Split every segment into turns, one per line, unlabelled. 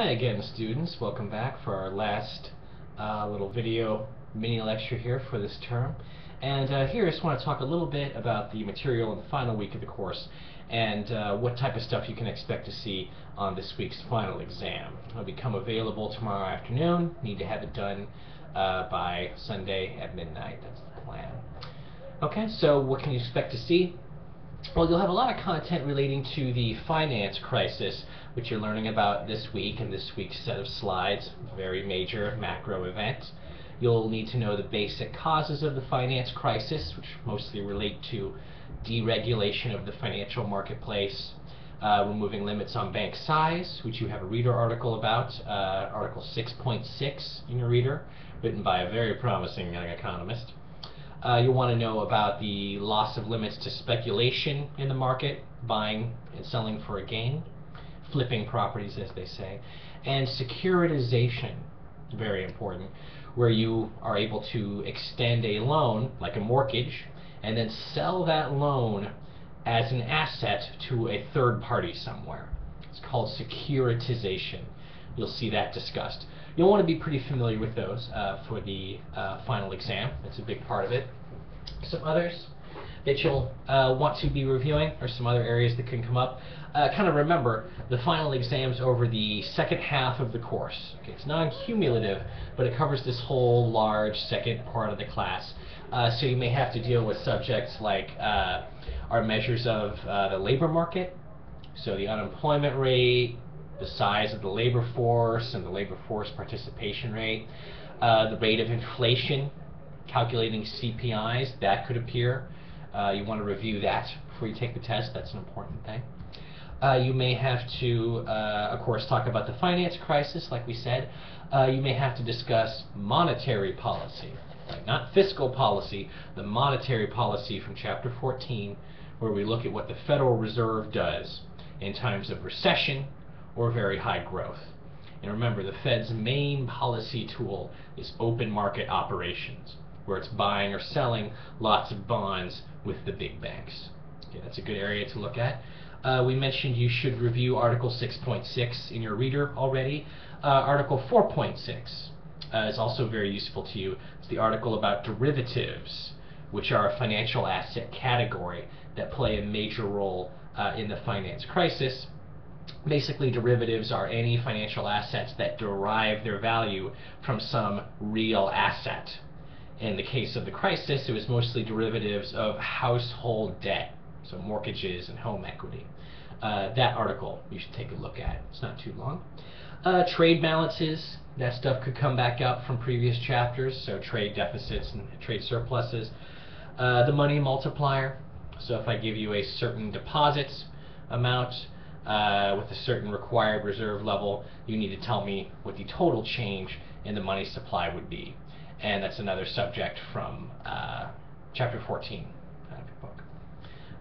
Hi again, students. Welcome back for our last little video mini lecture here for this term. And here I just want to talk a little bit about the material in the final week of the course and what type of stuff you can expect to see on this week's final exam. It'll become available tomorrow afternoon. Need to have it done by Sunday at midnight. That's the plan. Okay, so what can you expect to see? Well, you'll have a lot of content relating to the finance crisis, which you're learning about this week in this week's set of slides, very major macro event. You'll need to know the basic causes of the finance crisis, which mostly relate to deregulation of the financial marketplace, removing limits on bank size, which you have a reader article about, Article 6.6 in your reader, written by a very promising young economist. You'll want to know about the loss of limits to speculation in the market, buying and selling for a gain, flipping properties as they say, and securitization, very important, where you are able to extend a loan, like a mortgage, and then sell that loan as an asset to a third party somewhere. It's called securitization. You'll see that discussed. You'll want to be pretty familiar with those for the final exam. That's a big part of it. Some others that you'll want to be reviewing are some other areas that can come up. Kind of remember, the final exam's over the second half of the course. Okay, it's non-cumulative, but it covers this whole large second part of the class. So you may have to deal with subjects like our measures of the labor market, so the unemployment rate, the size of the labor force and the labor force participation rate, the rate of inflation, calculating CPIs, that could appear. You want to review that before you take the test. That's an important thing. You may have to, of course, talk about the finance crisis, like we said. You may have to discuss monetary policy, right? Not fiscal policy, the monetary policy from Chapter 14, where we look at what the Federal Reserve does in times of recession or very high growth. And remember, the Fed's main policy tool is open market operations, where it's buying or selling lots of bonds with the big banks. Okay, that's a good area to look at. We mentioned you should review Article 6.6 in your reader already. Article 4.6 is also very useful to you. It's the article about derivatives, which are a financial asset category that play a major role in the finance crisis. Basically, derivatives are any financial assets that derive their value from some real asset. In the case of the crisis, it was mostly derivatives of household debt, so mortgages and home equity. That article you should take a look at. It's not too long. Trade balances, that stuff could come back up from previous chapters, so trade deficits and trade surpluses. The money multiplier, so if I give you a certain deposits amount, with a certain required reserve level, you need to tell me what the total change in the money supply would be. And that's another subject from Chapter 14 out of your book.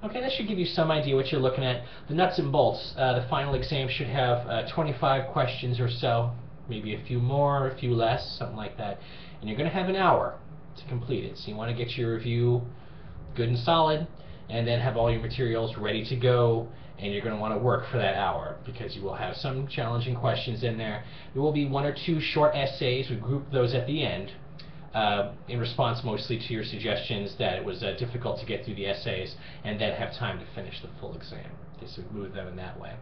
Okay, that should give you some idea what you're looking at. The nuts and bolts, the final exam should have 25 questions or so, maybe a few more, a few less, something like that. And you're going to have an hour to complete it. So you want to get your review good and solid, and then have all your materials ready to go, and you're going to want to work for that hour because you will have some challenging questions in there. There will be one or two short essays. We group those at the end in response mostly to your suggestions that it was difficult to get through the essays and then have time to finish the full exam. Okay, so we move them in that way.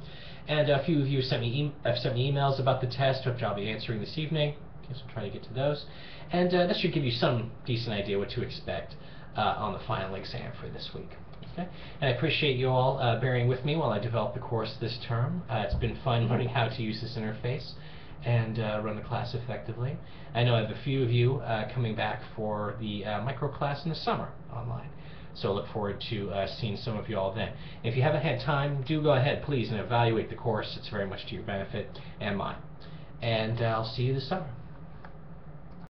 And a few of you have sent me emails about the test, which I'll be answering this evening. Okay, so we'll try to get to those. And that should give you some decent idea what to expect on the final exam for this week. Okay? And I appreciate you all bearing with me while I develop the course this term. It's been fun learning how to use this interface and run the class effectively. I know I have a few of you coming back for the micro class in the summer online. So I look forward to seeing some of you all then. If you haven't had time, do go ahead, please, and evaluate the course. It's very much to your benefit and mine. And I'll see you this summer.